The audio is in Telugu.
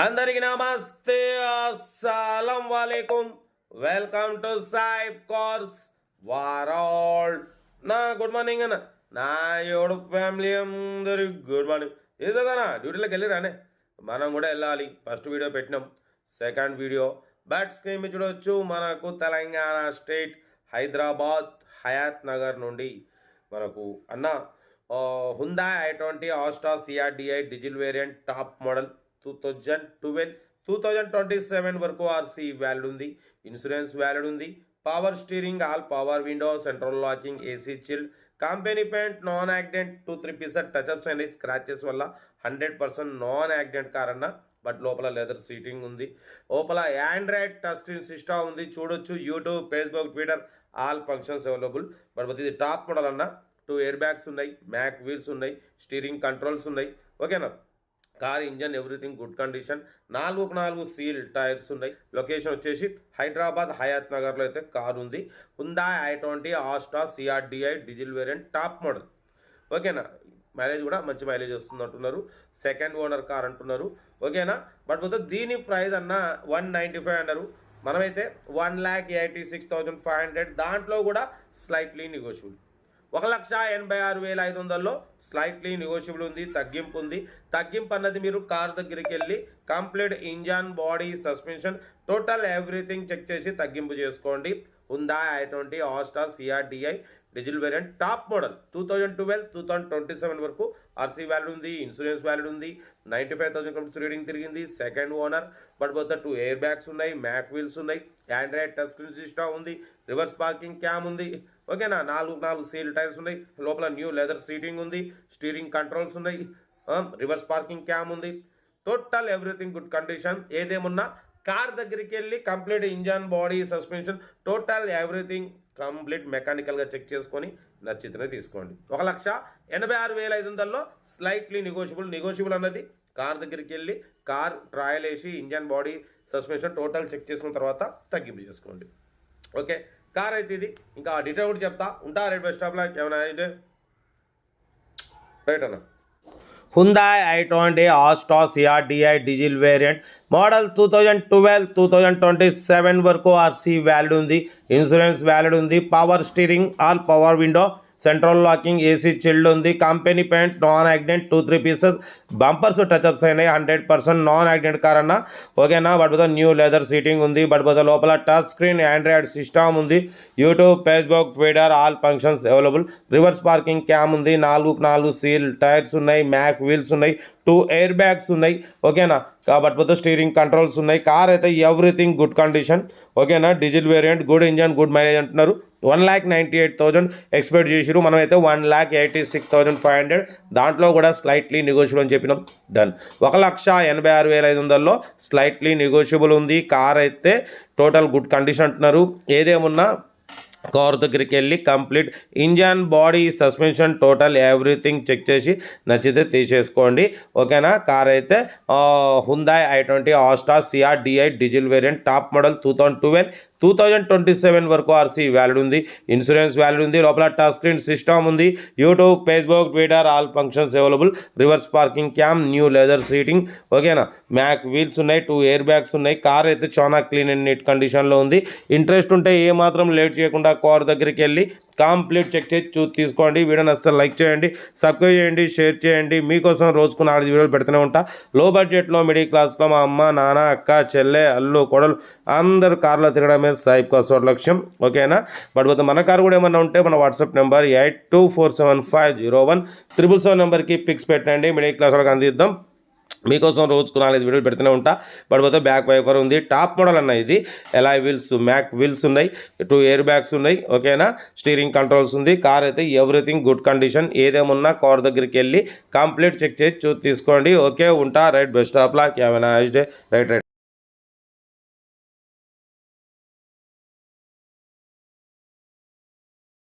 అందరికి నమస్తే, అస్సలం వాలేకుం. Welcome to Saib cars world. నా గుడ్ మార్నింగ్ అన్న, నా యోడు ఫ్యామిలీ అందరికి గుడ్ మార్నింగ్. ఏదోనా డ్యూటీలోకి వెళ్ళిరానే, మనం కూడా వెళ్ళాలి. ఫస్ట్ వీడియో పెట్టినాం, సెకండ్ వీడియో బ్యాట్ స్క్రీన్ మీద చూడవచ్చు. మనకు తెలంగాణ స్టేట్ హైదరాబాద్ హయాత్ నగర్ నుండి మనకు అన్న Hyundai i20 Asta CRDI diesel variant top model 2012-2027 వరకు ఆర్సీ వ్యాలిడ్ ఉంది, ఇన్సూరెన్స్ వ్యాలిడ్ ఉంది. Power steering, all power window, central locking, AC chilled, company paint, non accident, 2-3 touch-ups and scratches వల్ల 100% నాన్ యాక్సిడెంట్ కార్ అన్న. బట్ లోపల లెదర్ సీటింగ్ ఉంది, లోపల ఆండ్రాయిడ్ టచ్ స్క్రీన్ సిస్టమ్ ఉంది. చూడొచ్చు YouTube, Facebook, Twitter all functions available. But ఇది టాప్ మోడల్ అన్న. 2 ఎయిర్ బ్యాగ్స్ ఉన్నాయి, మ్యాక్ వీల్స్ ఉన్నాయి, స్టీరింగ్ కంట్రోల్స్ ఉన్నాయి. ఓకేనా, car engine everything good condition. 4 seal tyres ఉన్నాయి. లొకేషన్ వచ్చేసి హైదరాబాద్ హయాత్ నగర్లో అయితే కార్ ఉంది. హుందాయ్ i20 Asta CRDI diesel variant top model. ఓకేనా, మైలేజ్ కూడా మంచి మైలేజ్ వస్తుంది అంటున్నారు. సెకండ్ ఓనర్ కార్ అంటున్నారు. ఓకేనా, బట్ దీని ప్రైస్ అన్న 195 అన్నారు. మనమైతే 1,86,500. దాంట్లో కూడా స్లైట్లీ నెగోషియబుల్. 1,86,500లో స్లైట్లీ నెగోషియబుల్ ఉంది, తగ్గింపు ఉంది. తగ్గింపు అన్నది మీరు కార్ దగ్గరికి వెళ్ళి complete engine, body, suspension, total everything check చేసి తగ్గింపు చేసుకోండి. Hyundai i20 Asta CRDI diesel variant top model 2012-2027 వరకు ఆర్సీ వ్యాలిడ్ ఉంది, ఇన్సూరెన్స్ వ్యాలిడ్ ఉంది. 95,000 కిలోమీటర్స్ రీడింగ్ తిరిగింది. Second owner. But 2 air bags ఉన్నాయి, మ్యాక్ వీల్స్ ఉన్నాయి, ఆండ్రాయిడ్ టచ్ స్క్రీన్ సిస్టమ్ ఉంది, రివర్స్ పార్కింగ్ క్యామ్ ఉంది. ఓకేనా, 4 సీల్ టైర్స్ ఉన్నాయి. లోపల న్యూ లెదర్ సీటింగ్ ఉంది, స్టీరింగ్ కంట్రోల్స్ ఉన్నాయి, రివర్స్ పార్కింగ్ క్యామ్ ఉంది. Total everything good condition. ఏదేమున్నా కార్ దగ్గరికి వెళ్ళి complete engine, body, suspension, total everything complete మెకానికల్గా చెక్ చేసుకొని నచ్చితేనే తీసుకోండి. 1,86,500లో స్లైట్లీ నెగోషియబుల్ అన్నది కార్ దగ్గరికి వెళ్ళి కార్ ట్రయల్ వేసి engine, body, suspension total check చేసుకున్న తర్వాత తగ్గింపు చేసుకోండి. ఓకే, కార్ అయితే ఇది. ఇంకా డీటెయిల్ కూడా చెప్తా ఉంటా. రైట్ బస్ స్టాప్లో ఏమైనా అయితే రైట్ అన్న. Hyundai i20 Asta CRDI diesel variant model 2012-2027 వరకు ఆర్సీ వ్యాలిడ్ ఉంది, ఇన్సూరెన్స్ వ్యాలిడ్ ఉంది. Power steering, all power window, central locking, AC chilled ఉంది. Company paint, non accident, 2-3 bumpers touch ups అయినాయి. 100% నాన్ యాక్సిడెంట్ కార్ అన్న. ఓకేనా, బట్ న్యూ లెదర్ సీటింగ్ ఉంది. బట్ లోపల టచ్ స్క్రీన్ ఆండ్రాయిడ్ సిస్టమ్ ఉంది. YouTube, Facebook, Twitter all functions available. Reverse parking cam ఉంది. 4 సీల్ టైర్స్ ఉన్నాయి, మ్యాక్ వీల్స్ ఉన్నాయి, 2 ఎయిర్ బ్యాగ్స్ ఉన్నాయి. ఓకేనా, కాబట్టి స్టీరింగ్ కంట్రోల్స్ ఉన్నాయి. కార్ అయితే ఎవ్రీథింగ్ గుడ్ కండిషన్. ఓకేనా, diesel variant, good engine, good mileage అంటున్నారు. 1,98,000 ఎక్స్పెక్ట్ చేసిరు. మనమైతే 1,86,500. దాంట్లో కూడా స్లైట్లీ నెగోషియబుల్ అని చెప్పినాం. డన్. 1,86,500లో స్లైట్లీ నెగోషియబుల్ ఉంది. కార్ అయితే టోటల్ గుడ్ కండిషన్ అంటున్నారు. ఏదేమున్నా కార్ దగ్గరికి వెళ్ళి complete engine, body, suspension total everything check చేసి నచ్చితే తీసేసుకోండి. ఓకేనా, కార్ అయితే Hyundai i20 Asta CRDI diesel variant top model 2012-2027 వరకు ఆర్సీ వ్యాలిడ్ ఉంది, ఇన్సూరెన్స్ వ్యాలిడ్ ఉంది. లోపల టచ్ స్క్రీన్ సిస్టమ్ ఉంది. YouTube, Facebook, Twitter all functions available. Reverse parking cam, new leather seating. ఓకేనా, మ్యాక్ వీల్స్ ఉన్నాయి, 2 ఎయిర్ బ్యాగ్స్ ఉన్నాయి. కార్ అయితే చాలా క్లీన్ అండ్ నీట్ కండిషన్లో ఉంది. ఇంట్రెస్ట్ ఉంటే ఏమాత్రం లేట్ చేయకుండా కార్ దగ్గరికి వెళ్ళి కంప్లీట్ చెక్ చేసి తీసుకోండి. వీడియోని అస్సలు లైక్ చేయండి, సబ్స్క్రైబ్ చేయండి, షేర్ చేయండి. మీకోసం రోజుకు 4 వీడియోలు పెడుతూనే ఉంటా. లో బడ్జెట్లో, మిడిల్ క్లాస్లో మా అమ్మ, నాన్న, అక్క, చెల్లె, అల్లు, కొడలు అందరు కార్లో తిరగడమే సాయిబ్ కార్స్ లక్ష్యం. ఓకేనా, బట్ మన కార్ కూడా ఏమన్నా ఉంటే మన వాట్సాప్ నెంబర్ 8247501777 నెంబర్కి పిక్స్ పెట్టండి. మిడిల్ క్లాస్ వాళ్ళకి అందిద్దాం. మీకోసం రోజుకు 4 వీడియోలు పెడుతూనే ఉంటా. బట్ బ్యాక్ వైపర్ ఉంది, టాప్ మోడల్ అన్న. ఇది ఎలాయ్ వీల్స్, మ్యాక్ వీల్స్ ఉన్నాయి, 2 ఎయిర్ బ్యాగ్స్ ఉన్నాయి. ఓకేనా, స్టీరింగ్ కంట్రోల్స్ ఉంది. కార్ అయితే ఎవ్రీథింగ్ గుడ్ కండిషన్. ఏదేమున్నా కార్ దగ్గరికి వెళ్ళి కంప్లీట్ చెక్ చేసి తీసుకోండి. ఓకే, ఉంటా. రైట్ బస్ స్టాప్లా. రైట్.